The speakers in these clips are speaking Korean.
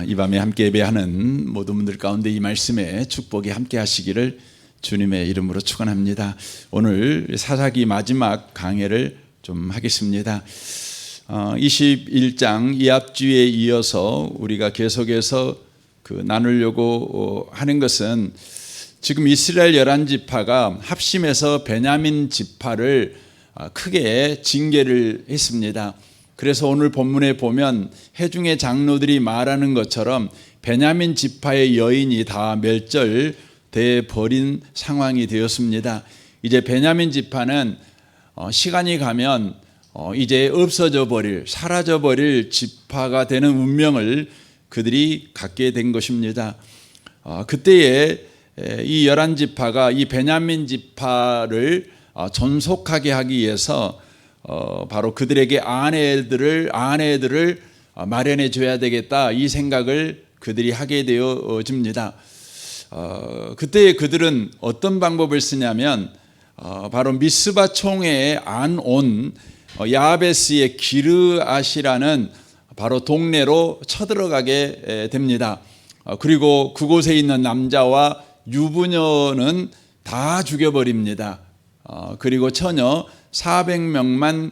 이 밤에 함께 예배하는 모든 분들 가운데 이 말씀에 축복이 함께 하시기를 주님의 이름으로 축원합니다. 오늘 사사기 마지막 강해를 좀 하겠습니다. 21장 이압주에 이어서 우리가 계속해서 나누려고 하는 것은 지금 이스라엘 11지파가 합심해서 베냐민 지파를 크게 징계를 했습니다. 그래서 오늘 본문에 보면 회중의 장로들이 말하는 것처럼 베냐민 지파의 여인이 다 멸절돼 버린 상황이 되었습니다. 이제 베냐민 지파는 시간이 가면 이제 없어져 버릴, 사라져 버릴 지파가 되는 운명을 그들이 갖게 된 것입니다. 그때에 이 11지파가 이 베냐민 지파를 존속하게 하기 위해서 바로 그들에게 아내들을 마련해 줘야 되겠다, 이 생각을 그들이 하게 되어집니다. 그때 그들은 어떤 방법을 쓰냐면 바로 미스바 총회에 안 온 야베스의 기르앗이라는 바로 동네로 쳐들어가게 됩니다. 그리고 그곳에 있는 남자와 유부녀는 다 죽여버립니다. 그리고 처녀 400명만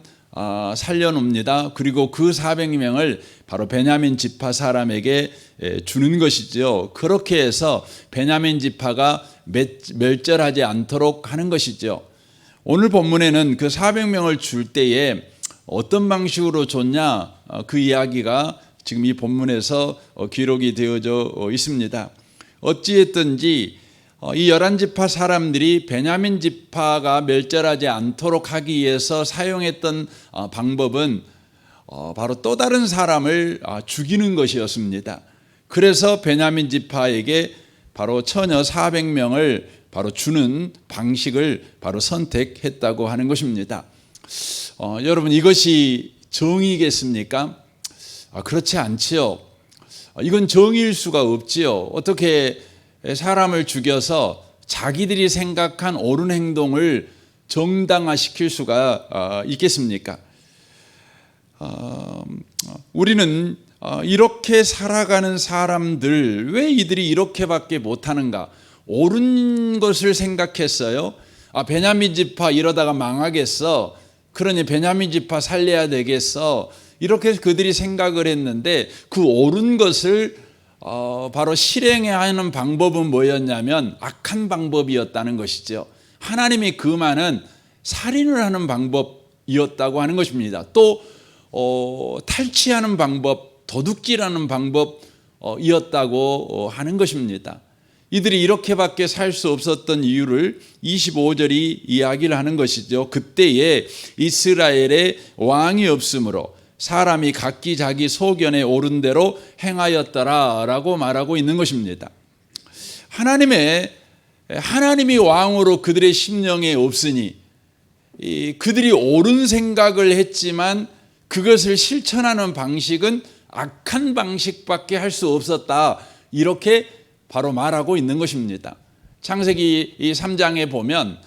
살려놓습니다. 그리고 그 400명을 바로 베냐민 지파 사람에게 주는 것이죠. 그렇게 해서 베냐민 지파가 멸절하지 않도록 하는 것이죠. 오늘 본문에는 그 400명을 줄 때에 어떤 방식으로 줬냐, 그 이야기가 지금 이 본문에서 기록이 되어져 있습니다. 어찌했든지 이 11지파 사람들이 베냐민 지파가 멸절하지 않도록 하기 위해서 사용했던 방법은 바로 또 다른 사람을 죽이는 것이었습니다. 그래서 베냐민 지파에게 바로 처녀 400명을 바로 주는 방식을 바로 선택했다고 하는 것입니다. 여러분, 이것이 정의겠습니까? 그렇지 않지요. 이건 정의일 수가 없지요. 어떻게 사람을 죽여서 자기들이 생각한 옳은 행동을 정당화시킬 수가 있겠습니까? 우리는 이렇게 살아가는 사람들, 왜 이들이 이렇게밖에 못하는가? 옳은 것을 생각했어요. 베냐민 지파 이러다가 망하겠어, 그러니 베냐민 지파 살려야 되겠어, 이렇게 그들이 생각을 했는데 그 옳은 것을 바로 실행해야 하는 방법은 뭐였냐면 악한 방법이었다는 것이죠. 하나님이 금하는 살인을 하는 방법이었다고 하는 것입니다. 또 탈취하는 방법, 도둑질하는 방법이었다고 하는 것입니다. 이들이 이렇게밖에 살 수 없었던 이유를 25절이 이야기를 하는 것이죠. 그때에 이스라엘에 왕이 없으므로 사람이 각기 자기 소견에 옳은 대로 행하였더라라고 말하고 있는 것입니다. 하나님이 왕으로 그들의 심령에 없으니 그들이 옳은 생각을 했지만 그것을 실천하는 방식은 악한 방식밖에 할 수 없었다, 이렇게 바로 말하고 있는 것입니다. 창세기 3장에 보면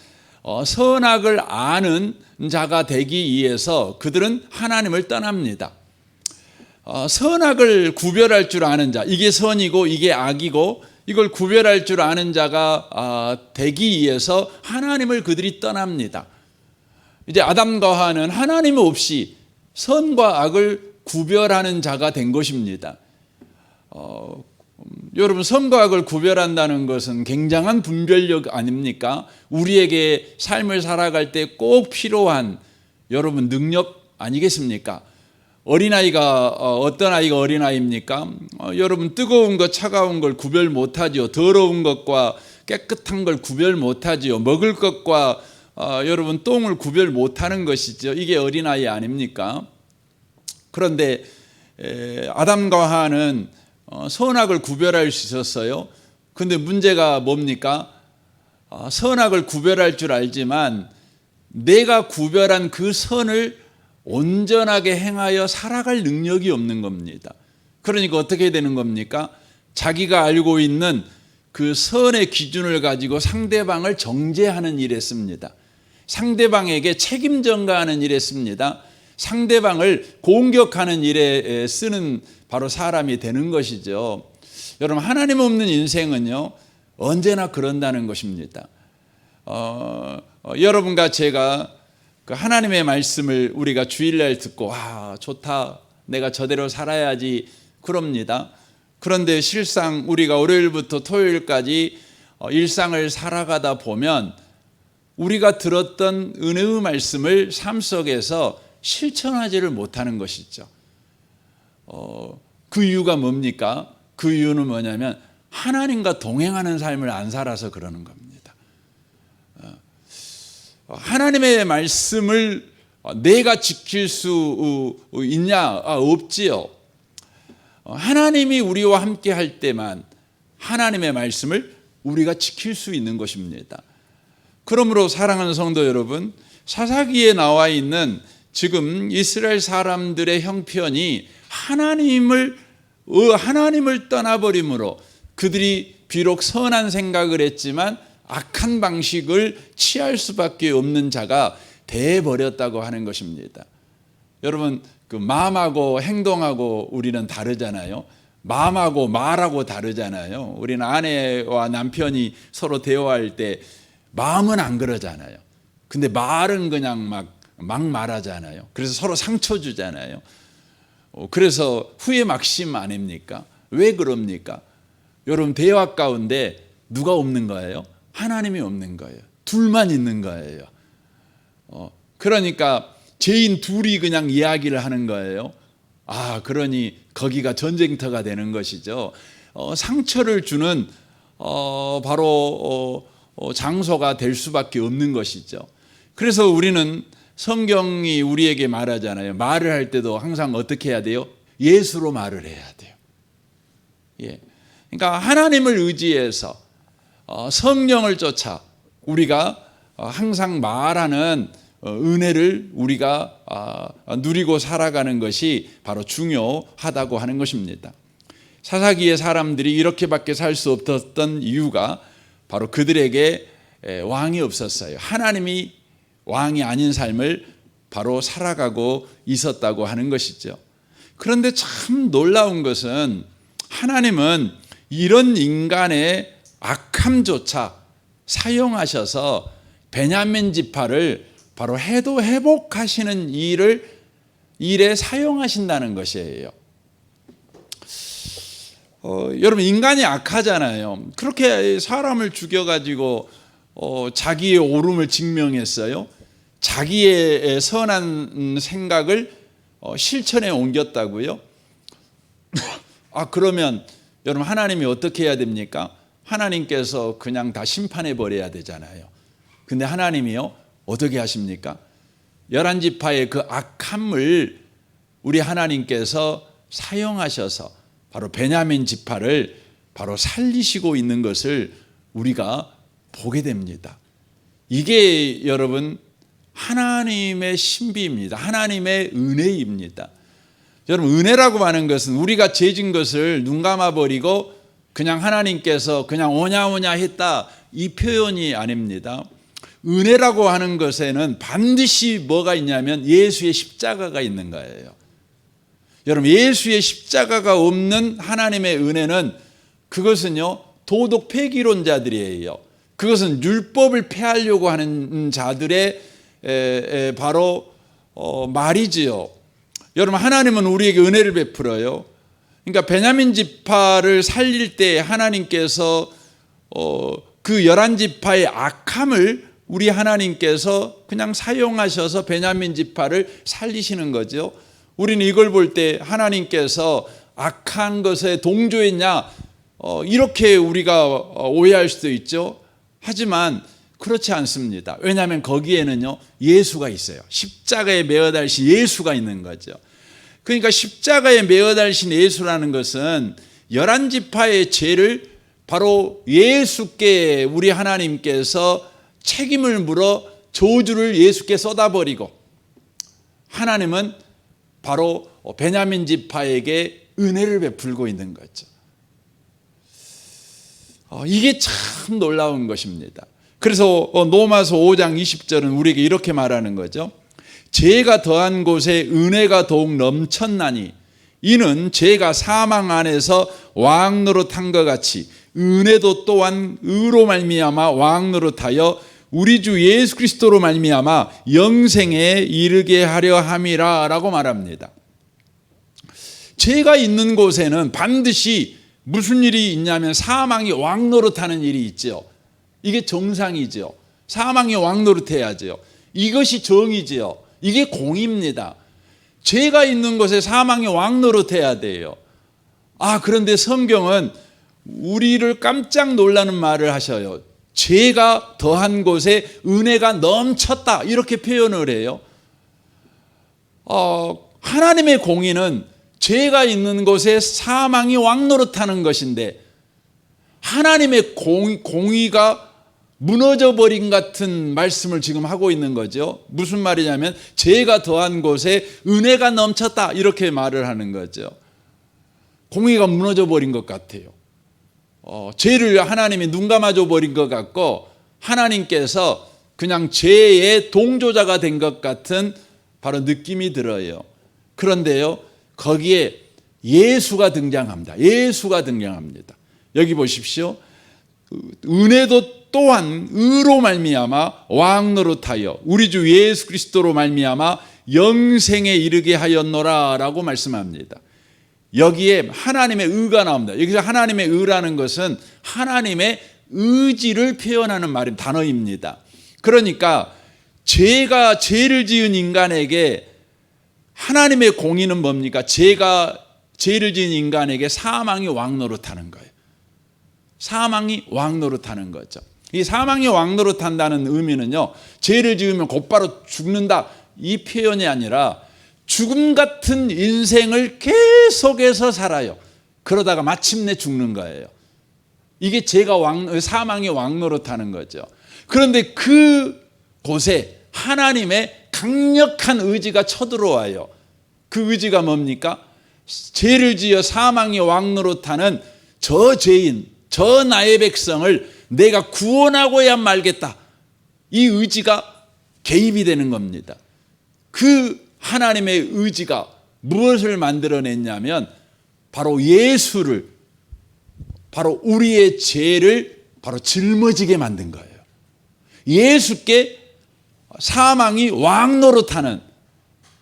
선악을 아는 자가 되기 위해서 그들은 하나님을 떠납니다. 선악을 구별할 줄 아는 자, 이게 선이고 이게 악이고 이걸 구별할 줄 아는 자가 되기 위해서 하나님을 그들이 떠납니다. 이제 아담과 하와는 하나님 없이 선과 악을 구별하는 자가 된 것입니다. 여러분, 선과 악을 구별한다는 것은 굉장한 분별력 아닙니까? 우리에게 삶을 살아갈 때 꼭 필요한 여러분 능력 아니겠습니까? 어린아이가 어떤 아이가 어린아이입니까? 여러분, 뜨거운 것 차가운 걸 구별 못하지요. 더러운 것과 깨끗한 걸 구별 못하지요. 먹을 것과 여러분 똥을 구별 못하는 것이죠. 이게 어린아이 아닙니까? 그런데 아담과 하와는 선악을 구별할 수 있었어요. 그런데 문제가 뭡니까? 선악을 구별할 줄 알지만 내가 구별한 그 선을 온전하게 행하여 살아갈 능력이 없는 겁니다. 그러니까 어떻게 되는 겁니까? 자기가 알고 있는 그 선의 기준을 가지고 상대방을 정죄하는 일에 씁니다. 상대방에게 책임 전가하는 일에 씁니다. 상대방을 공격하는 일에 쓰는 바로 사람이 되는 것이죠. 여러분, 하나님 없는 인생은요, 언제나 그런다는 것입니다. 여러분과 제가 그 하나님의 말씀을 우리가 주일날 듣고 좋다, 내가 저대로 살아야지 그럽니다. 그런데 실상 우리가 월요일부터 토요일까지 일상을 살아가다 보면 우리가 들었던 은혜의 말씀을 삶 속에서 실천하지를 못하는 것이죠. 그 이유가 뭡니까? 그 이유는 뭐냐면 하나님과 동행하는 삶을 안 살아서 그러는 겁니다. 하나님의 말씀을 내가 지킬 수 있냐? 없지요. 하나님이 우리와 함께 할 때만 하나님의 말씀을 우리가 지킬 수 있는 것입니다. 그러므로 사랑하는 성도 여러분, 사사기에 나와 있는 지금 이스라엘 사람들의 형편이 하나님을 떠나버림으로 그들이 비록 선한 생각을 했지만 악한 방식을 취할 수밖에 없는 자가 돼버렸다고 하는 것입니다. 여러분, 그 마음하고 행동하고 우리는 다르잖아요. 마음하고 말하고 다르잖아요. 우리는 아내와 남편이 서로 대화할 때 마음은 안 그러잖아요. 근데 말은 그냥 막 말하잖아요. 그래서 서로 상처 주잖아요. 그래서 후회 막심 아닙니까? 왜 그럽니까? 여러분, 대화 가운데 누가 없는 거예요? 하나님이 없는 거예요. 둘만 있는 거예요. 그러니까 죄인 둘이 그냥 이야기를 하는 거예요. 그러니 거기가 전쟁터가 되는 것이죠. 상처를 주는 바로 장소가 될 수밖에 없는 것이죠. 그래서 우리는 성경이 우리에게 말하잖아요. 말을 할 때도 항상 어떻게 해야 돼요? 예수로 말을 해야 돼요. 예. 그러니까 하나님을 의지해서 성령을 쫓아 우리가 항상 말하는 은혜를 우리가 누리고 살아가는 것이 바로 중요하다고 하는 것입니다. 사사기의 사람들이 이렇게밖에 살 수 없었던 이유가 바로 그들에게 왕이 없었어요. 하나님이 왕이 아닌 삶을 바로 살아가고 있었다고 하는 것이죠. 그런데 참 놀라운 것은 하나님은 이런 인간의 악함조차 사용하셔서 베냐민 지파를 바로 해도 회복하시는 일에 사용하신다는 것이에요. 여러분, 인간이 악하잖아요. 그렇게 사람을 죽여가지고 자기의 옳음을 증명했어요. 자기의 선한 생각을 실천에 옮겼다고요? 그러면 여러분, 하나님이 어떻게 해야 됩니까? 하나님께서 그냥 다 심판해 버려야 되잖아요. 근데 하나님이요, 어떻게 하십니까? 11지파의 그 악함을 우리 하나님께서 사용하셔서 바로 베냐민 지파를 바로 살리시고 있는 것을 우리가 보게 됩니다. 이게 여러분, 하나님의 신비입니다. 하나님의 은혜입니다. 여러분, 은혜라고 하는 것은 우리가 죄진 것을 눈 감아버리고 그냥 하나님께서 그냥 오냐오냐 했다, 이 표현이 아닙니다. 은혜라고 하는 것에는 반드시 뭐가 있냐면 예수의 십자가가 있는 거예요. 여러분, 예수의 십자가가 없는 하나님의 은혜는 그것은요, 도덕 폐기론자들이에요. 그것은 율법을 폐하려고 하는 자들의 바로 말이지요. 여러분, 하나님은 우리에게 은혜를 베풀어요. 그러니까 베냐민 지파를 살릴 때 하나님께서 그 11지파의 악함을 우리 하나님께서 그냥 사용하셔서 베냐민 지파를 살리시는 거죠. 우리는 이걸 볼 때 하나님께서 악한 것에 동조했냐, 이렇게 우리가 오해할 수도 있죠. 하지만 그렇지 않습니다. 왜냐하면 거기에는요, 예수가 있어요. 십자가에 매어 달신 예수가 있는 거죠. 그러니까 십자가에 매어 달신 예수라는 것은 11지파의 죄를 바로 예수께 우리 하나님께서 책임을 물어 저주를 예수께 쏟아버리고, 하나님은 바로 베냐민 지파에게 은혜를 베풀고 있는 거죠. 이게 참 놀라운 것입니다. 그래서 로마서 5장 20절은 우리에게 이렇게 말하는 거죠. 죄가 더한 곳에 은혜가 더욱 넘쳤나니 이는 죄가 사망 안에서 왕 노릇한 것 같이 은혜도 또한 의로 말미암아 왕 노릇하여 우리 주 예수 그리스도로 말미암아 영생에 이르게 하려 함이라 라고 말합니다. 죄가 있는 곳에는 반드시 무슨 일이 있냐면 사망이 왕 노릇하는 일이 있죠. 이게 정상이죠. 사망이 왕 노릇해야죠. 이것이 정이지요. 이게 공의입니다. 죄가 있는 곳에 사망이 왕 노릇해야 돼요. 그런데 성경은 우리를 깜짝 놀라는 말을 하셔요. 죄가 더한 곳에 은혜가 넘쳤다 이렇게 표현을 해요. 하나님의 공의는 죄가 있는 곳에 사망이 왕 노릇하는 것인데 하나님의 공의가 무너져 버린 같은 말씀을 지금 하고 있는 거죠. 무슨 말이냐면 죄가 더한 곳에 은혜가 넘쳤다 이렇게 말을 하는 거죠. 공의가 무너져 버린 것 같아요. 죄를 하나님이 눈 감아줘 버린 것 같고 하나님께서 그냥 죄의 동조자가 된 것 같은 바로 느낌이 들어요. 그런데요, 거기에 예수가 등장합니다. 예수가 등장합니다. 여기 보십시오. 은혜도 또한 의로 말미암아 왕 노릇하여 우리 주 예수 그리스도로 말미암아 영생에 이르게 하였노라 라고 말씀합니다. 여기에 하나님의 의가 나옵니다. 여기서 하나님의 의라는 것은 하나님의 의지를 표현하는 단어입니다. 그러니까 죄를 지은 인간에게 하나님의 공의는 뭡니까? 죄를 지은 인간에게 사망이 왕 노릇하는 거예요. 사망이 왕 노릇하는 거죠. 이 사망이 왕 노릇한다는 의미는요, 죄를 지으면 곧바로 죽는다 이 표현이 아니라 죽음 같은 인생을 계속해서 살아요. 그러다가 마침내 죽는 거예요. 이게 사망이 왕 노릇하는 거죠. 그런데 그 곳에 하나님의 강력한 의지가 쳐들어와요. 그 의지가 뭡니까? 죄를 지어 사망이 왕 노릇하는 저 죄인, 저 나의 백성을 내가 구원하고야 말겠다. 이 의지가 개입이 되는 겁니다. 그 하나님의 의지가 무엇을 만들어냈냐면 바로 예수를, 바로 우리의 죄를 바로 짊어지게 만든 거예요. 예수께 사망이 왕 노릇하는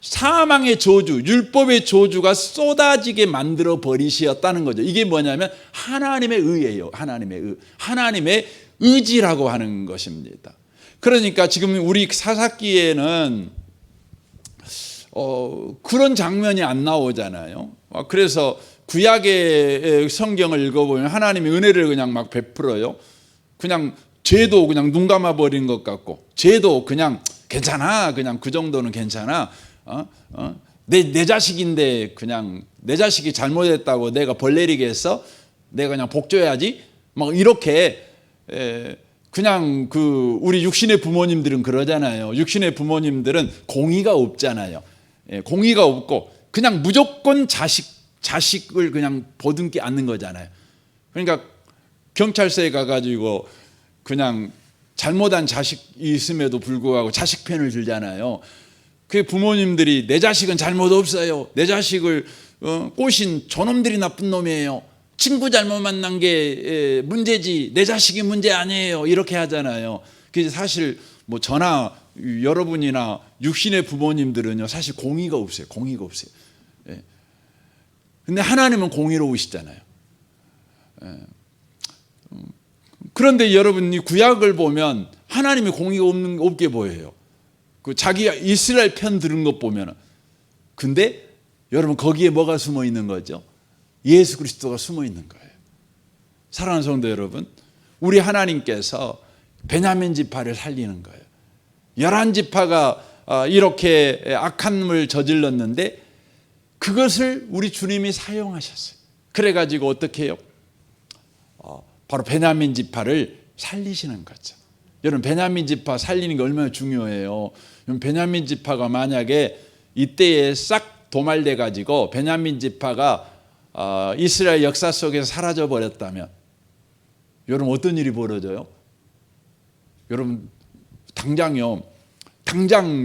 사망의 저주, 율법의 저주가 쏟아지게 만들어 버리셨다는 거죠. 이게 뭐냐면 하나님의 의예요. 하나님의 의지라고 하는 것입니다. 그러니까 지금 우리 사사기에는 그런 장면이 안 나오잖아요. 그래서 구약의 성경을 읽어보면 하나님의 은혜를 그냥 막 베풀어요. 그냥 죄도 그냥 눈 감아 버린 것 같고, 죄도 그냥 괜찮아, 그냥 그 정도는 괜찮아. 내 자식인데 그냥 내 자식이 잘못했다고 내가 벌 내리겠어? 내가 그냥 복 줘야지? 막 이렇게 그냥 우리 육신의 부모님들은 그러잖아요. 육신의 부모님들은 공의가 없잖아요. 공의가 없고 그냥 무조건 자식을 그냥 보듬게 않는 거잖아요. 그러니까 경찰서에 가가지고 그냥 잘못한 자식이 있음에도 불구하고 자식 편을 들잖아요. 그 부모님들이 내 자식은 잘못 없어요. 내 자식을 꼬신 저놈들이 나쁜 놈이에요. 친구 잘못 만난 게 문제지 내 자식이 문제 아니에요. 이렇게 하잖아요. 그래서 사실 저나 여러분이나 육신의 부모님들은요, 사실 공의가 없어요. 공의가 없어요. 근데 하나님은 공의로우시잖아요. 그런데 여러분이 구약을 보면 하나님의 공의가 없게 보여요. 자기가 이스라엘 편 들은 것 보면. 근데 여러분 거기에 뭐가 숨어 있는 거죠? 예수 그리스도가 숨어 있는 거예요. 사랑하는 성도 여러분, 우리 하나님께서 베냐민 지파를 살리는 거예요. 11지파가 이렇게 악한 일을 저질렀는데 그것을 우리 주님이 사용하셨어요. 그래가지고 어떻게 해요? 바로 베냐민 지파를 살리시는 거죠. 여러분, 베냐민 지파 살리는 게 얼마나 중요해요. 베냐민 지파가 만약에 이때에 싹 도말돼 가지고 베냐민 지파가 이스라엘 역사 속에서 사라져 버렸다면 여러분 어떤 일이 벌어져요? 여러분 당장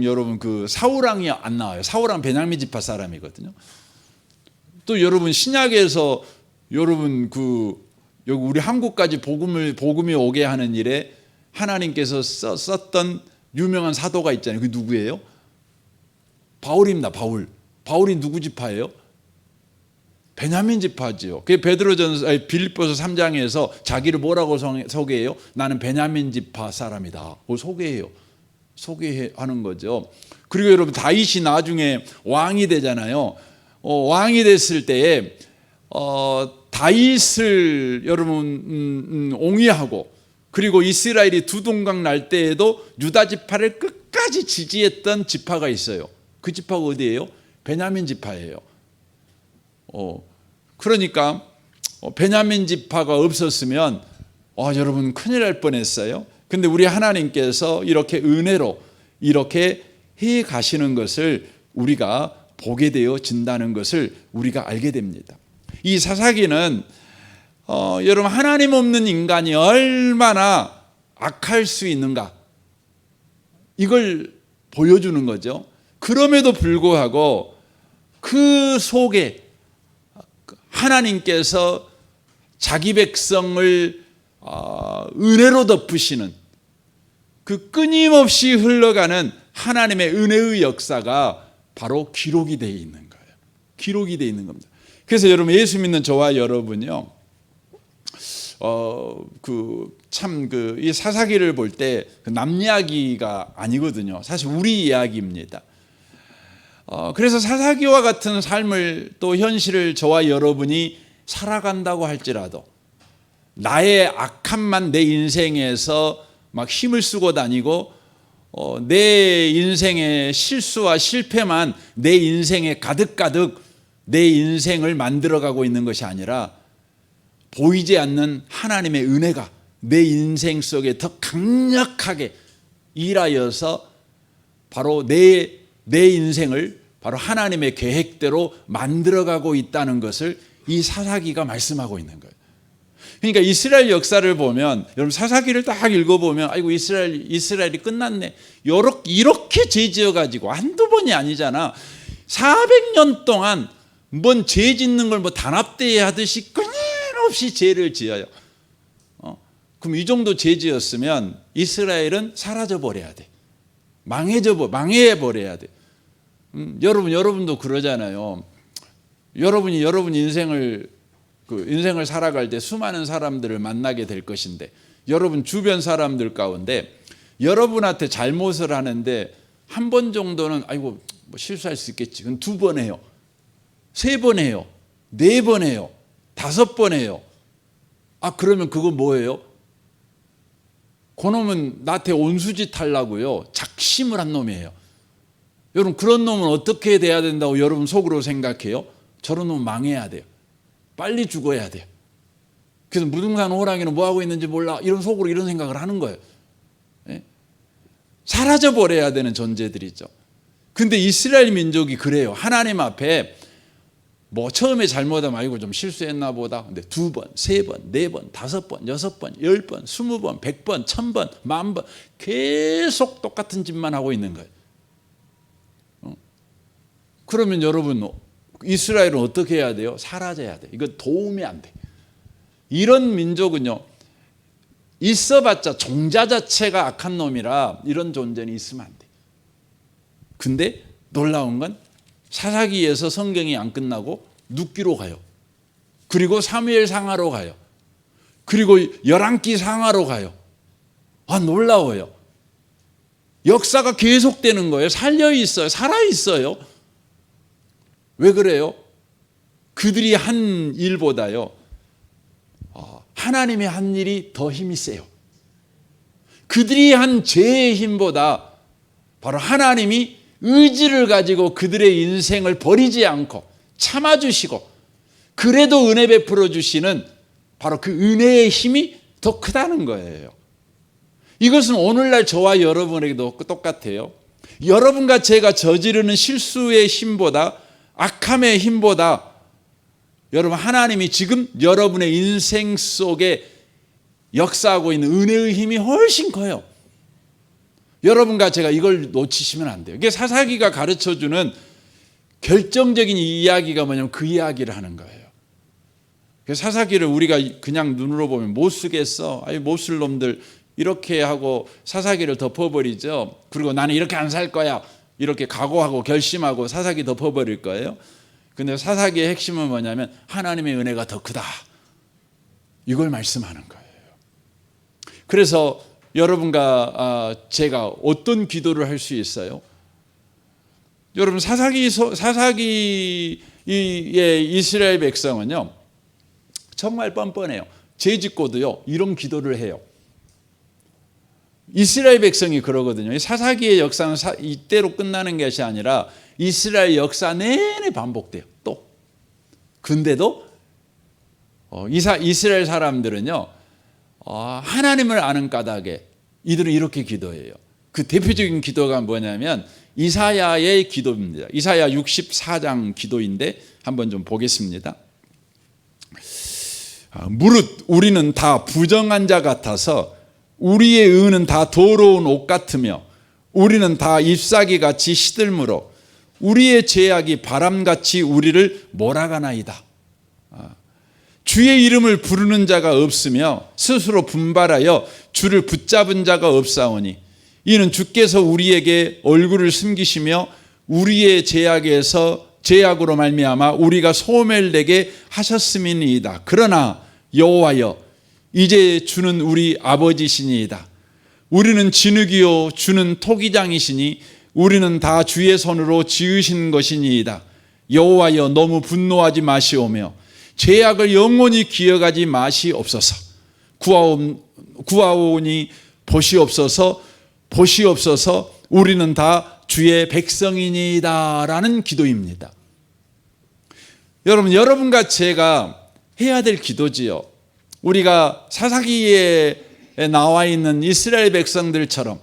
여러분 사울 왕이 안 나와요. 사울 왕 베냐민 지파 사람이거든요. 또 여러분 신약에서 여러분 여기 우리 한국까지 복음이 오게 하는 일에 하나님께서 썼던 유명한 사도가 있잖아요. 그게 누구예요? 바울입니다. 바울이 누구 지파예요? 베냐민 지파지요. 그게 빌립보서 3장에서 자기를 뭐라고 소개해요? 나는 베냐민 지파 사람이다. 그걸 소개하는 거죠. 그리고 여러분 다윗이 나중에 왕이 되잖아요. 왕이 됐을 때에 다윗을 여러분 옹이하고 그리고 이스라엘이 두 동강 날 때에도 유다 지파를 끝까지 지지했던 지파가 있어요. 그 지파가 어디예요? 베냐민 지파예요. 그러니까 베냐민 지파가 없었으면 여러분 큰일 날 뻔했어요. 근데 우리 하나님께서 이렇게 은혜로 이렇게 해 가시는 것을 우리가 보게 되어진다는 것을 우리가 알게 됩니다. 이 사사기는 여러분 하나님 없는 인간이 얼마나 악할 수 있는가 이걸 보여주는 거죠. 그럼에도 불구하고 그 속에 하나님께서 자기 백성을 은혜로 덮으시는 그 끊임없이 흘러가는 하나님의 은혜의 역사가 바로 기록이 되어 있는 거예요. 기록이 되어 있는 겁니다. 그래서 여러분 예수 믿는 저와 여러분요, 이 사사기를 볼 때 남 이야기가 아니거든요. 사실 우리 이야기입니다. 그래서 사사기와 같은 삶을 또 현실을 저와 여러분이 살아간다고 할지라도 나의 악함만 내 인생에서 막 힘을 쓰고 다니고 내 인생의 실수와 실패만 내 인생에 가득가득 내 인생을 만들어가고 있는 것이 아니라 보이지 않는 하나님의 은혜가 내 인생 속에 더 강력하게 일하여서 바로 내 인생을 바로 하나님의 계획대로 만들어가고 있다는 것을 이 사사기가 말씀하고 있는 거예요. 그러니까 이스라엘 역사를 보면 여러분 사사기를 딱 읽어보면 아이고 이스라엘이 끝났네. 이렇게 죄 지어가지고 한두 번이 아니잖아. 400년 동안 뭔 죄 짓는 걸 뭐 단합대회 하듯이 끊임없이 죄를 지어요. 그럼 이 정도 죄 지었으면 이스라엘은 사라져 버려야 돼. 망해버려야 돼. 여러분도 그러잖아요. 여러분 인생을 살아갈 때 수많은 사람들을 만나게 될 것인데 여러분 주변 사람들 가운데 여러분한테 잘못을 하는데 한 번 정도는 아이고 뭐 실수할 수 있겠지. 그럼 2번 해요. 3번 해요. 4번 해요. 5번 해요. 그러면 그거 뭐예요? 그놈은 나한테 온수짓 하려고요. 작심을 한 놈이에요. 여러분 그런 놈은 어떻게 돼야 된다고 여러분 속으로 생각해요? 저런 놈은 망해야 돼요. 빨리 죽어야 돼요. 그래서 무등산 호랑이는 뭐하고 있는지 몰라. 이런 속으로 이런 생각을 하는 거예요. 사라져 버려야 되는 존재들이죠. 근데 이스라엘 민족이 그래요. 하나님 앞에 뭐 처음에 잘못하면 아이고 좀 실수했나 보다. 근데 2번, 3번, 4번, 5번, 6번, 10번, 20번, 100번, 1000번, 10,000번 계속 똑같은 짓만 하고 있는 거예요. 그러면 여러분 이스라엘은 어떻게 해야 돼요? 사라져야 돼. 이건 도움이 안 돼. 이런 민족은요 있어봤자 종자 자체가 악한 놈이라 이런 존재는 있으면 안 돼. 근데 놀라운 건 사사기에서 성경이 안 끝나고 룻기로 가요. 그리고 사무엘 상하로 가요. 그리고 열왕기 상하로 가요. 놀라워요. 역사가 계속되는 거예요. 살려있어요. 살아있어요. 왜 그래요? 그들이 한 일보다요 하나님의 한 일이 더 힘이 세요. 그들이 한 죄의 힘보다 바로 하나님이 의지를 가지고 그들의 인생을 버리지 않고 참아주시고 그래도 은혜 베풀어 주시는 바로 그 은혜의 힘이 더 크다는 거예요. 이것은 오늘날 저와 여러분에게도 똑같아요. 여러분과 제가 저지르는 실수의 힘보다 악함의 힘보다 여러분 하나님이 지금 여러분의 인생 속에 역사하고 있는 은혜의 힘이 훨씬 커요. 여러분과 제가 이걸 놓치시면 안 돼요. 이게 사사기가 가르쳐주는 결정적인 이야기가 뭐냐면 그 이야기를 하는 거예요. 사사기를 우리가 그냥 눈으로 보면 못 쓰겠어. 아이, 못 쓸 놈들 이렇게 하고 사사기를 덮어버리죠. 그리고 나는 이렇게 안 살 거야. 이렇게 각오하고 결심하고 사사기 덮어버릴 거예요. 근데 사사기의 핵심은 뭐냐면 하나님의 은혜가 더 크다. 이걸 말씀하는 거예요. 그래서 여러분과 제가 어떤 기도를 할 수 있어요? 여러분 사사기의 이스라엘 백성은요 정말 뻔뻔해요. 죄 짓고도요 이런 기도를 해요. 이스라엘 백성이 그러거든요. 사사기의 역사는 이때로 끝나는 것이 아니라 이스라엘 역사 내내 반복돼요. 또 근데도 이스라엘 사람들은요 하나님을 아는 까닭에 이들은 이렇게 기도해요. 그 대표적인 기도가 뭐냐면 이사야의 기도입니다. 이사야 64장 기도인데 한번 좀 보겠습니다. 무릇 우리는 다 부정한 자 같아서 우리의 의는 다 더러운 옷 같으며 우리는 다 잎사귀 같이 시들므로 우리의 죄악이 바람같이 우리를 몰아가나이다. 주의 이름을 부르는 자가 없으며 스스로 분발하여 주를 붙잡은 자가 없사오니 이는 주께서 우리에게 얼굴을 숨기시며 우리의 죄악으로 말미암아 우리가 소멸되게 하셨음이니이다. 그러나 여호와여 이제 주는 우리 아버지시니이다. 우리는 진흙이요 주는 토기장이시니 우리는 다 주의 손으로 지으신 것이니이다. 여호와여 너무 분노하지 마시오며 죄악을 영원히 기억하지 마시옵소서. 구하오니 보시옵소서. 우리는 다 주의 백성이니이다 라는 기도입니다. 여러분과 제가 해야 될 기도지요. 우리가 사사기에 나와 있는 이스라엘 백성들처럼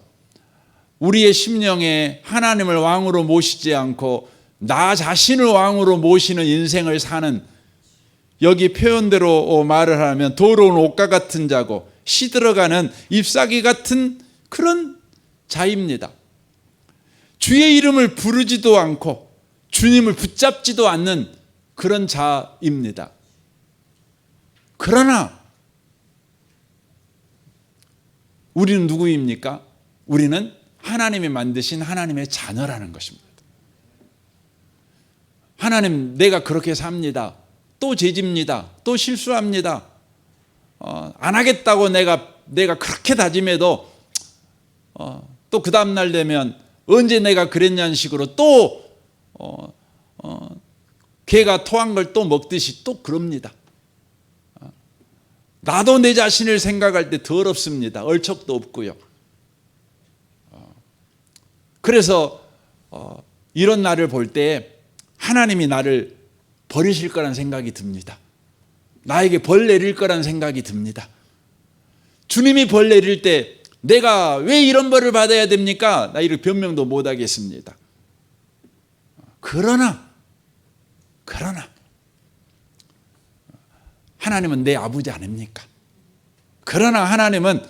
우리의 심령에 하나님을 왕으로 모시지 않고 나 자신을 왕으로 모시는 인생을 사는, 여기 표현대로 말을 하면 더러운 옷과 같은 자고 시들어가는 잎사귀 같은 그런 자입니다. 주의 이름을 부르지도 않고 주님을 붙잡지도 않는 그런 자입니다. 그러나 우리는 누구입니까? 우리는 하나님이 만드신 하나님의 자녀라는 것입니다. 하나님, 내가 그렇게 삽니다. 또 죄집니다. 또 실수합니다. 안 하겠다고 내가 그렇게 다짐해도 또 그 다음날 되면 언제 내가 그랬냐는 식으로 또 개가 토한 걸 또 먹듯이 또 그럽니다. 나도 내 자신을 생각할 때 더럽습니다. 얼척도 없고요. 그래서 이런 나를 볼 때 하나님이 나를 버리실 거란 생각이 듭니다. 나에게 벌 내릴 거란 생각이 듭니다. 주님이 벌 내릴 때 내가 왜 이런 벌을 받아야 됩니까? 나 이렇게 변명도 못 하겠습니다. 그러나 하나님은 내 아버지 아닙니까? 그러나 하나님은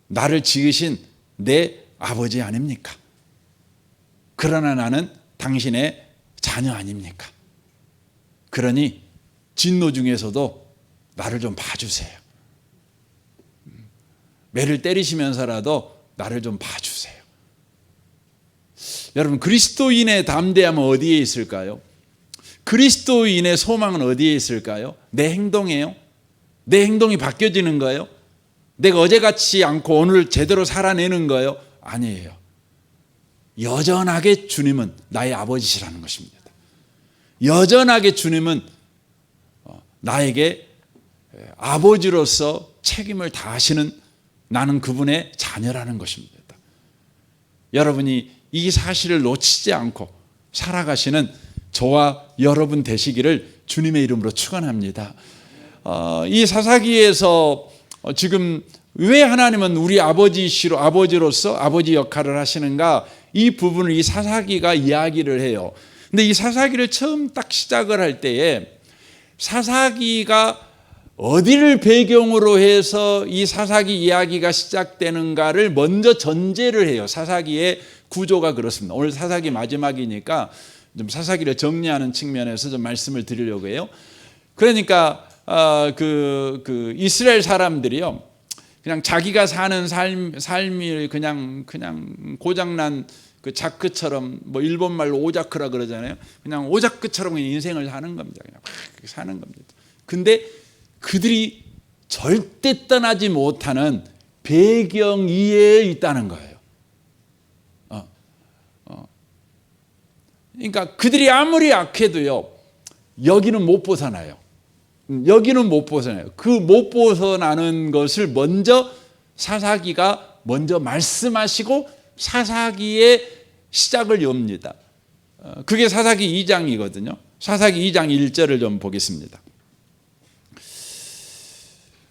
나를 지으신 내 아버지 아닙니까? 그러나 나는 당신의 자녀 아닙니까? 그러니 진노 중에서도 나를 좀 봐주세요. 매를 때리시면서라도 나를 좀 봐주세요. 여러분, 그리스도인의 담대함은 어디에 있을까요? 그리스도인의 소망은 어디에 있을까요? 내 행동이에요? 내 행동이 바뀌어지는 거예요? 내가 어제 같지 않고 오늘 제대로 살아내는 거예요? 아니에요. 여전하게 주님은 나의 아버지시라는 것입니다. 여전하게 주님은 나에게 아버지로서 책임을 다하시는, 나는 그분의 자녀라는 것입니다. 여러분이 이 사실을 놓치지 않고 살아가시는 저와 여러분 되시기를 주님의 이름으로 축원합니다. 이 사사기에서 지금 왜 하나님은 우리 아버지로서 아버지 역할을 하시는가, 이 부분을 이 사사기가 이야기를 해요. 근데 이 사사기를 처음 딱 시작을 할 때에 사사기가 어디를 배경으로 해서 이 사사기 이야기가 시작되는가를 먼저 전제를 해요. 사사기의 구조가 그렇습니다. 오늘 사사기 마지막이니까 좀 사사기를 정리하는 측면에서 좀 말씀을 드리려고 해요. 그러니까 그 이스라엘 사람들이요, 그냥 자기가 사는 삶이 그냥 고장난 그 자크처럼, 뭐 일본 말로 오자크라 그러잖아요. 그냥 오자크처럼 그냥 인생을 사는 겁니다. 그냥 막 사는 겁니다. 근데 그들이 절대 떠나지 못하는 배경 이해에 있다는 거예요. 그러니까 그들이 아무리 약해도요, 여기는 못 벗어나요. 여기는 못 벗어나요. 그 못 벗어나는 것을 먼저 사사기가 먼저 말씀하시고 사사기의 시작을 엽니다. 그게 사사기 2장이거든요. 사사기 2장 1절을 좀 보겠습니다.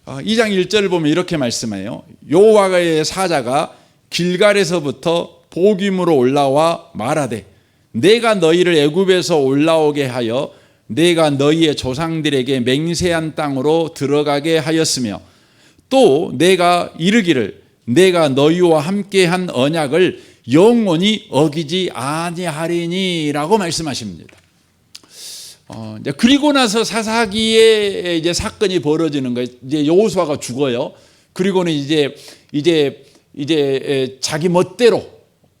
2장 1절을 보면 이렇게 말씀해요. 여호와의 사자가 길갈에서부터 복임으로 올라와 말하되 내가 너희를 애굽에서 올라오게 하여 내가 너희의 조상들에게 맹세한 땅으로 들어가게 하였으며 또 내가 이르기를 내가 너희와 함께한 언약을 영원히 어기지 아니하리니라고 말씀하십니다. 그리고 나서 사사기에 이제 사건이 벌어지는 거예요. 이제 여호수아가 죽어요. 그리고는 이제 자기 멋대로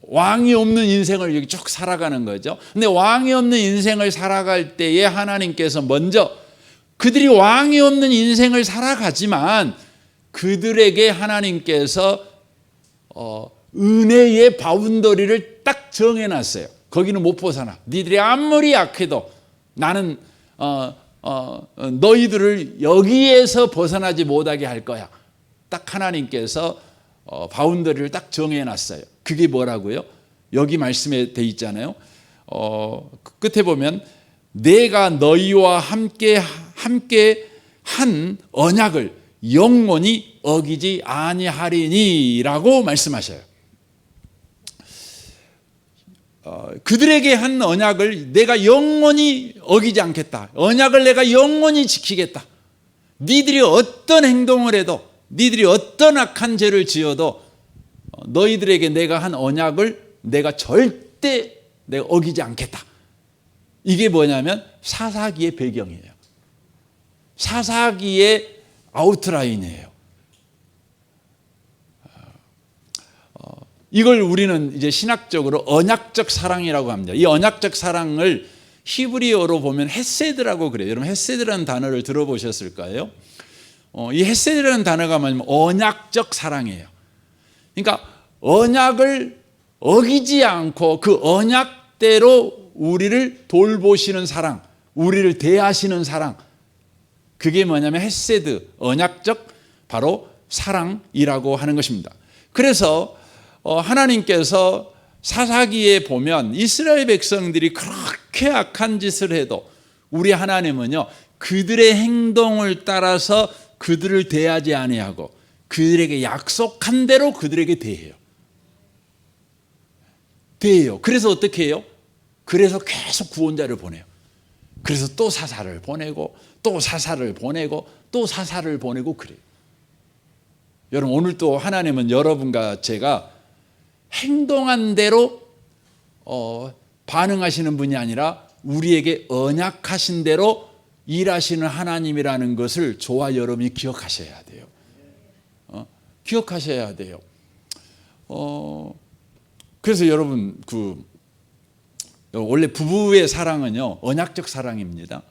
왕이 없는 인생을 여기 쭉 살아가는 거죠. 근데 왕이 없는 인생을 살아갈 때에 하나님께서 먼저 그들이 왕이 없는 인생을 살아가지만 그들에게 하나님께서 은혜의 바운더리를 딱 정해놨어요. 거기는 못 벗어나. 니들이 아무리 약해도 나는 너희들을 여기에서 벗어나지 못하게 할 거야. 딱 하나님께서 바운더리를 딱 정해놨어요. 그게 뭐라고요? 여기 말씀에 돼 있잖아요. 끝에 보면 내가 너희와 함께 한 언약을 영원히 어기지 아니하리니라고 말씀하셔요. 그들에게 한 언약을 내가 영원히 어기지 않겠다. 언약을 내가 영원히 지키겠다. 니들이 어떤 행동을 해도, 니들이 어떤 악한 죄를 지어도 너희들에게 내가 한 언약을 내가 절대 내가 어기지 않겠다. 이게 뭐냐면 사사기의 배경이에요. 사사기의 아웃라인이에요. 이걸 우리는 이제 신학적으로 언약적 사랑이라고 합니다. 이 언약적 사랑을 히브리어로 보면 헤세드라고 그래요. 여러분 헤세드라는 단어를 들어보셨을 거예요. 이 헤세드라는 단어가 뭐냐면 언약적 사랑이에요. 그러니까 언약을 어기지 않고 그 언약대로 우리를 돌보시는 사랑, 우리를 대하시는 사랑, 그게 뭐냐면 헤세드, 언약적 바로 사랑이라고 하는 것입니다. 그래서 하나님께서 사사기에 보면 이스라엘 백성들이 그렇게 악한 짓을 해도 우리 하나님은요, 그들의 행동을 따라서 그들을 대하지 아니하고 그들에게 약속한 대로 그들에게 대해요. 그래서 어떻게 해요? 그래서 계속 구원자를 보내요. 그래서 또 사사를 보내고 또 사사를 보내고 또 사사를 보내고 그래요. 여러분 오늘 또 하나님은 여러분과 제가 행동한 대로 반응하시는 분이 아니라 우리에게 언약하신 대로 일하시는 하나님이라는 것을 저와 여러분이 기억하셔야 돼요. 기억하셔야 돼요. 그래서 여러분 원래 부부의 사랑은요 언약적 사랑입니다.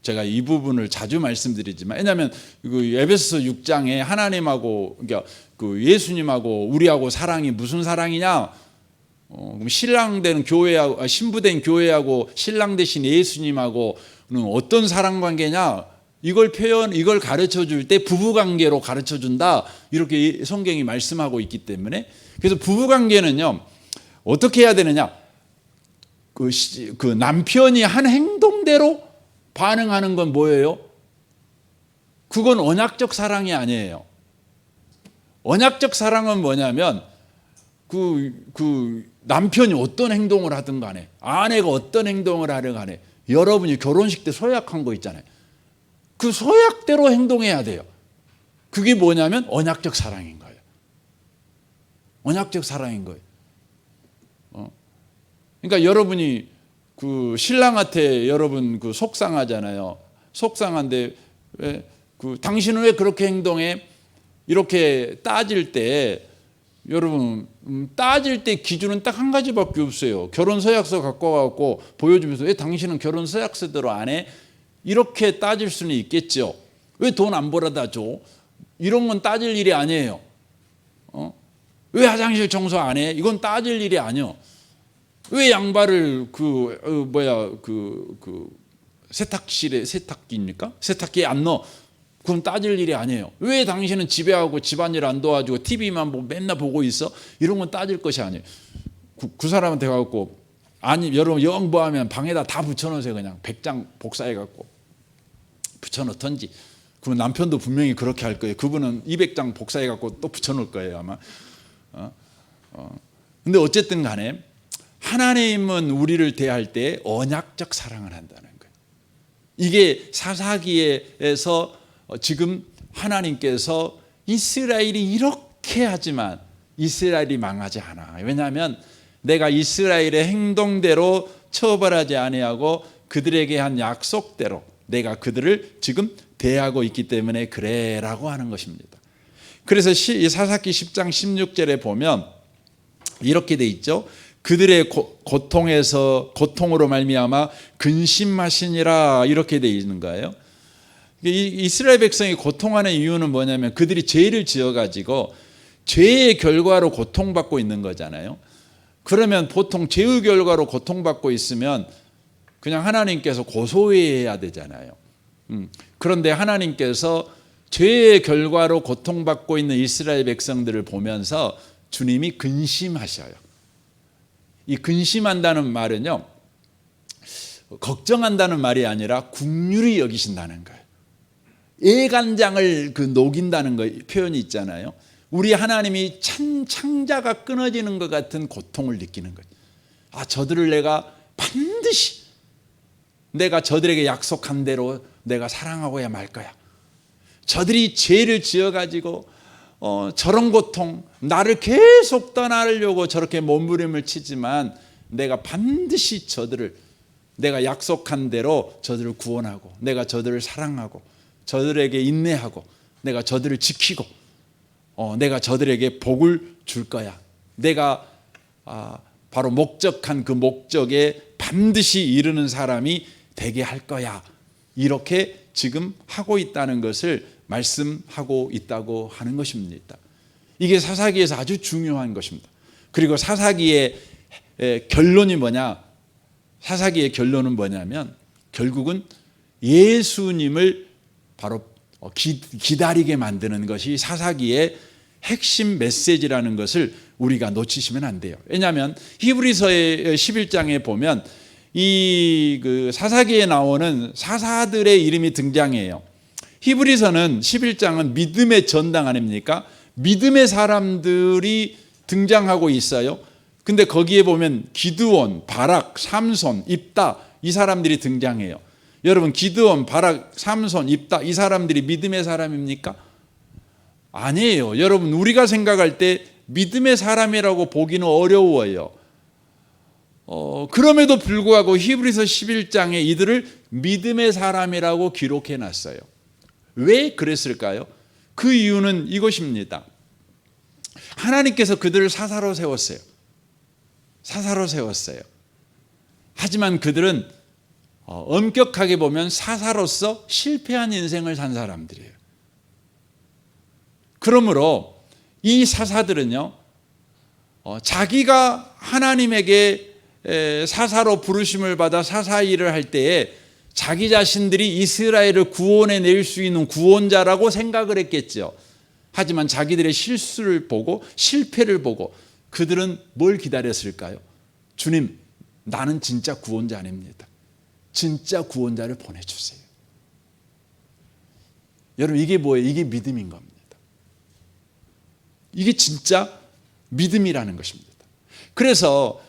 제가 이 부분을 자주 말씀드리지만 왜냐하면 에베소서 6장에 하나님하고 그러니까 그 예수님하고 우리하고 사랑이 무슨 사랑이냐? 그럼 신랑 된 교회하고 신부된 교회하고 신랑 되신 예수님하고는 어떤 사랑 관계냐? 이걸 가르쳐 줄 때 부부 관계로 가르쳐 준다. 이렇게 성경이 말씀하고 있기 때문에 그래서 부부 관계는요 어떻게 해야 되느냐? 그 남편이 한 행동대로 반응하는 건 뭐예요? 그건 언약적 사랑이 아니에요. 언약적 사랑은 뭐냐면 그 남편이 어떤 행동을 하든 간에 아내가 어떤 행동을 하든 간에 여러분이 결혼식 때 소약한 거 있잖아요. 그 소약대로 행동해야 돼요. 그게 뭐냐면 언약적 사랑인 거예요. 언약적 사랑인 거예요. 그러니까 여러분이 그 신랑한테 여러분 그 속상하잖아요. 속상한데 왜 그 당신은 왜 그렇게 행동해? 이렇게 따질 때 여러분 따질 때 기준은 딱 한 가지밖에 없어요. 결혼 서약서 갖고 와갖고 보여주면서 왜 당신은 결혼 서약서대로 안 해? 이렇게 따질 수는 있겠죠. 왜 돈 안 벌어다 줘? 이런 건 따질 일이 아니에요. 왜 화장실 청소 안 해? 이건 따질 일이 아니요. 왜 양발을 세탁실에 세탁기입니까? 세탁기에 안 넣어? 그건 따질 일이 아니에요. 왜 당신은 집에하고 집안일 안 도와주고 TV만 보고 맨날 보고 있어? 이런 건 따질 것이 아니에요. 그 사람한테 가갖고 아니 여러분 영보하면 방에다 다 붙여놓으세요. 그냥 100장 복사해갖고 붙여놓던지. 그럼 남편도 분명히 그렇게 할 거예요. 그분은 200장 복사해갖고 또 붙여놓을 거예요 아마. 근데 어쨌든 간에 하나님은 우리를 대할 때 언약적 사랑을 한다는 거예요. 이게 사사기에서 지금 하나님께서 이스라엘이 이렇게 하지만 이스라엘이 망하지 않아. 왜냐하면 내가 이스라엘의 행동대로 처벌하지 아니하고 그들에게 한 약속대로 내가 그들을 지금 대하고 있기 때문에 그래라고 하는 것입니다. 그래서 사사기 10장 16절에 보면 이렇게 돼 있죠. 그들의 고통으로 말미암아 근심하시니라 이렇게 돼 있는 거예요. 이스라엘 백성이 고통하는 이유는 뭐냐면 그들이 죄를 지어가지고 죄의 결과로 고통받고 있는 거잖아요. 그러면 보통 죄의 결과로 고통받고 있으면 그냥 하나님께서 고소해야 되잖아요. 그런데 하나님께서 죄의 결과로 고통받고 있는 이스라엘 백성들을 보면서 주님이 근심하셔요. 이 근심한다는 말은요, 걱정한다는 말이 아니라 긍휼히 여기신다는 거예요. 애간장을 녹인다는 표현이 있잖아요. 우리 하나님이 창자가 끊어지는 것 같은 고통을 느끼는 거예요. 아, 저들을 내가 반드시 내가 저들에게 약속한 대로 내가 사랑하고야 말 거야. 저들이 죄를 지어가지고 저런 고통, 나를 계속 떠나려고 저렇게 몸부림을 치지만 내가 반드시 저들을 내가 약속한 대로 저들을 구원하고 내가 저들을 사랑하고 저들에게 인내하고 내가 저들을 지키고 내가 저들에게 복을 줄 거야. 내가 바로 목적한 그 목적에 반드시 이르는 사람이 되게 할 거야. 이렇게 지금 하고 있다는 것을 말씀하고 있다고 하는 것입니다. 이게 사사기에서 아주 중요한 것입니다. 그리고 사사기의 결론이 뭐냐? 사사기의 결론은 뭐냐면 결국은 예수님을 바로 기다리게 만드는 것이 사사기의 핵심 메시지라는 것을 우리가 놓치시면 안 돼요. 왜냐하면 히브리서의 11장에 보면 이 사사기에 나오는 사사들의 이름이 등장해요. 히브리서는 11장은 믿음의 전당 아닙니까? 믿음의 사람들이 등장하고 있어요. 근데 거기에 보면 기드온, 바락, 삼손, 입다 이 사람들이 등장해요. 여러분 기드온, 바락, 삼손, 입다 이 사람들이 믿음의 사람입니까? 아니에요. 여러분 우리가 생각할 때 믿음의 사람이라고 보기는 어려워요. 그럼에도 불구하고 히브리서 11장에 이들을 믿음의 사람이라고 기록해 놨어요. 왜 그랬을까요? 그 이유는 이것입니다. 하나님께서 그들을 사사로 세웠어요. 사사로 세웠어요. 하지만 그들은 엄격하게 보면 사사로서 실패한 인생을 산 사람들이에요. 그러므로 이 사사들은요, 자기가 하나님에게 사사로 부르심을 받아 사사 일을 할 때에 자기 자신들이 이스라엘을 구원해 낼 수 있는 구원자라고 생각을 했겠죠. 하지만 자기들의 실수를 보고 실패를 보고 그들은 뭘 기다렸을까요? 주님, 나는 진짜 구원자 아닙니다. 진짜 구원자를 보내주세요. 여러분 이게 뭐예요? 이게 믿음인 겁니다. 이게 진짜 믿음이라는 것입니다. 그래서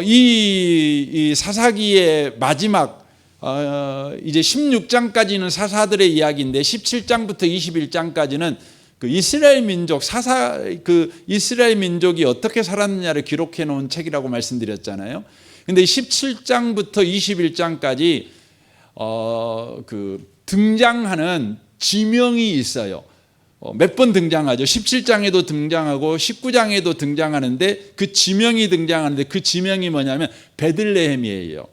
이 사사기의 마지막 이제 16장까지는 사사들의 이야기인데 17장부터 21장까지는 그 이스라엘 민족 이스라엘 민족이 어떻게 살았느냐를 기록해 놓은 책이라고 말씀드렸잖아요. 근데 17장부터 21장까지 그 등장하는 지명이 있어요. 몇 번 등장하죠. 17장에도 등장하고 19장에도 등장하는데 그 지명이 등장하는데 그 지명이 뭐냐면 베들레헴이에요.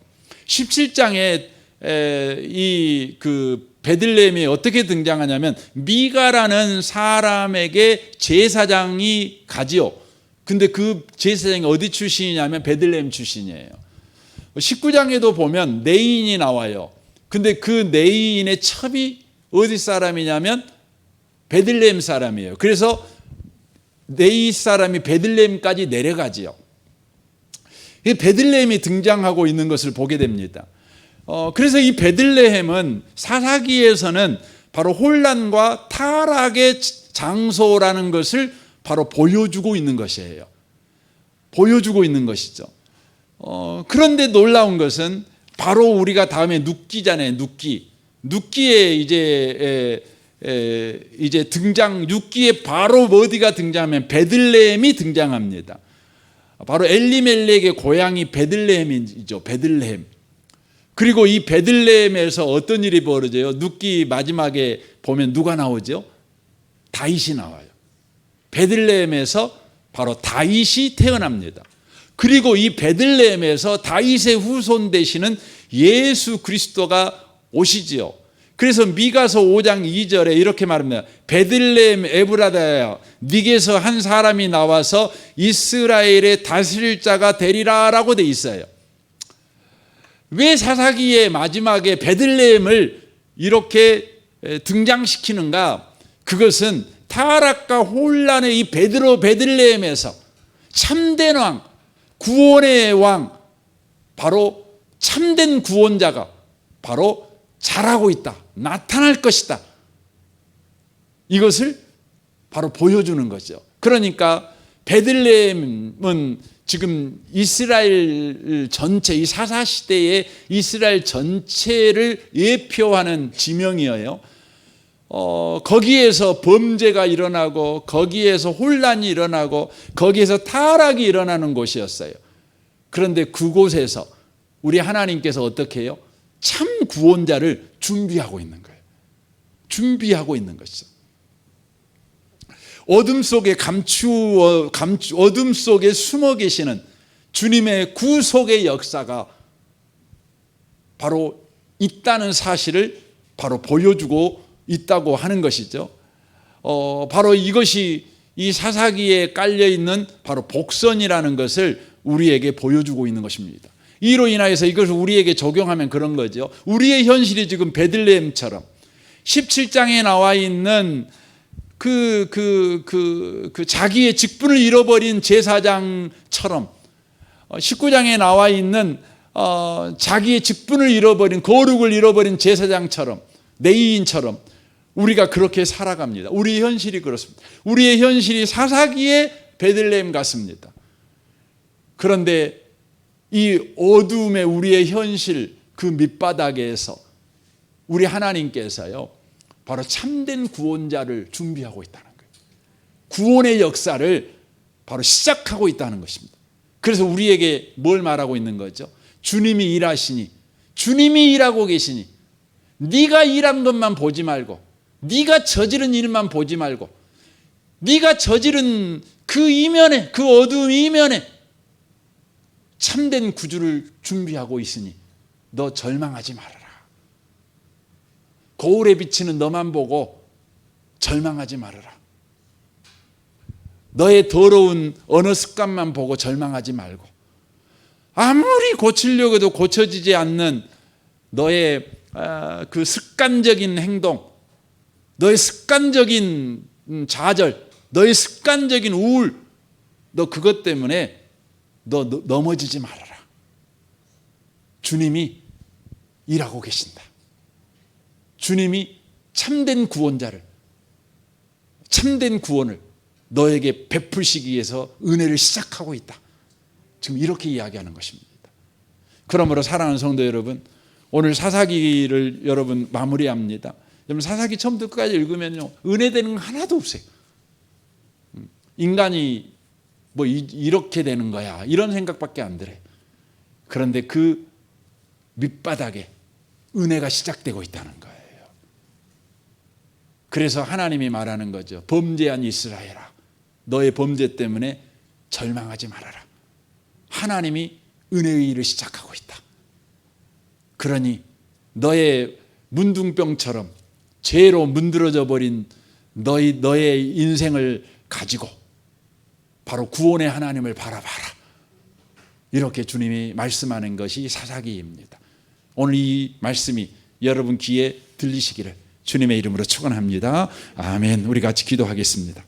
17장에 이 그 베들레헴이 어떻게 등장하냐면 미가라는 사람에게 제사장이 가지요. 근데 그 제사장이 어디 출신이냐면 베들레헴 출신이에요. 19장에도 보면 네인이 나와요. 근데 그 네인의 첩이 어디 사람이냐면 베들레헴 사람이에요. 그래서 네이 사람이 베들레헴까지 내려가지요. 베들레헴이 등장하고 있는 것을 보게 됩니다. 그래서 이 베들레헴은 사사기에서는 바로 혼란과 타락의 장소라는 것을 바로 보여주고 있는 것이에요. 보여주고 있는 것이죠. 그런데 놀라운 것은 바로 우리가 다음에 눕기잖아요. 눕기에 이제 등장, 눕기에 바로 어디가 등장하면 베들레헴이 등장합니다. 바로 엘리멜렉의 고향이 베들레헴이죠. 베들레헴. 그리고 이 베들레헴에서 어떤 일이 벌어져요? 눕기 마지막에 보면 누가 나오죠? 다윗이 나와요. 베들레헴에서 바로 다윗이 태어납니다. 그리고 이 베들레헴에서 다윗의 후손 되시는 예수 그리스도가 오시지요. 그래서 미가서 5장 2절에 이렇게 말합니다. 베들레헴 에브라다야, 네게서 한 사람이 나와서 이스라엘의 다스릴 자가 되리라 라고 돼 있어요. 왜 사사기의 마지막에 베들레헴을 이렇게 등장시키는가? 그것은 타락과 혼란의 이 베들레헴에서 참된 왕, 구원의 왕, 바로 참된 구원자가 바로 자라고 있다, 나타날 것이다. 이것을 바로 보여주는 거죠. 그러니까 베들레헴은 지금 이스라엘 전체, 이 사사시대의 이스라엘 전체를 예표하는 지명이에요. 거기에서 범죄가 일어나고 거기에서 혼란이 일어나고 거기에서 타락이 일어나는 곳이었어요. 그런데 그곳에서 우리 하나님께서 어떻게 해요? 참 구원자를 준비하고 있는 거예요. 준비하고 있는 것이죠. 어둠 속에 어둠 속에 숨어 계시는 주님의 구속의 역사가 바로 있다는 사실을 바로 보여주고 있다고 하는 것이죠. 바로 이것이 이 사사기에 깔려 있는 바로 복선이라는 것을 우리에게 보여주고 있는 것입니다. 이로 인하여서 이것을 우리에게 적용하면 그런 거죠. 우리의 현실이 지금 베들레헴처럼 17장에 나와 있는 자기의 직분을 잃어버린 제사장처럼 19장에 나와 있는 자기의 직분을 잃어버린, 거룩을 잃어버린 제사장처럼, 네인처럼 우리가 그렇게 살아갑니다. 우리의 현실이 그렇습니다. 우리의 현실이 사사기의 베들레헴 같습니다. 그런데 이 어둠의 우리의 현실 그 밑바닥에서 우리 하나님께서요 바로 참된 구원자를 준비하고 있다는 거예요. 구원의 역사를 바로 시작하고 있다는 것입니다. 그래서 우리에게 뭘 말하고 있는 거죠? 주님이 일하시니, 주님이 일하고 계시니 네가 일한 것만 보지 말고, 네가 저지른 일만 보지 말고, 네가 저지른 그 이면에, 그 어두운 이면에 참된 구주를 준비하고 있으니 너 절망하지 말아라. 거울에 비치는 너만 보고 절망하지 말아라. 너의 더러운 언어 습관만 보고 절망하지 말고, 아무리 고치려고 해도 고쳐지지 않는 너의 그 습관적인 행동, 너의 습관적인 좌절, 너의 습관적인 우울, 너 그것 때문에 너 넘어지지 말아라. 주님이 일하고 계신다. 주님이 참된 구원자를, 참된 구원을 너에게 베푸시기 위해서 은혜를 시작하고 있다. 지금 이렇게 이야기하는 것입니다. 그러므로 사랑하는 성도 여러분, 오늘 사사기를 여러분 마무리합니다. 여러분 사사기 처음부터 끝까지 읽으면요 은혜되는 건 하나도 없어요. 인간이 뭐 이렇게 되는 거야 이런 생각밖에 안 들어요. 그런데 그 밑바닥에 은혜가 시작되고 있다는 거예요. 그래서 하나님이 말하는 거죠. 범죄한 이스라엘아, 너의 범죄 때문에 절망하지 말아라. 하나님이 은혜의 일을 시작하고 있다. 그러니 너의 문둥병처럼 죄로 문드러져 버린 너의 인생을 가지고 바로 구원의 하나님을 바라봐라. 이렇게 주님이 말씀하는 것이 사사기입니다. 오늘 이 말씀이 여러분 귀에 들리시기를 주님의 이름으로 축원합니다. 아멘. 우리 같이 기도하겠습니다.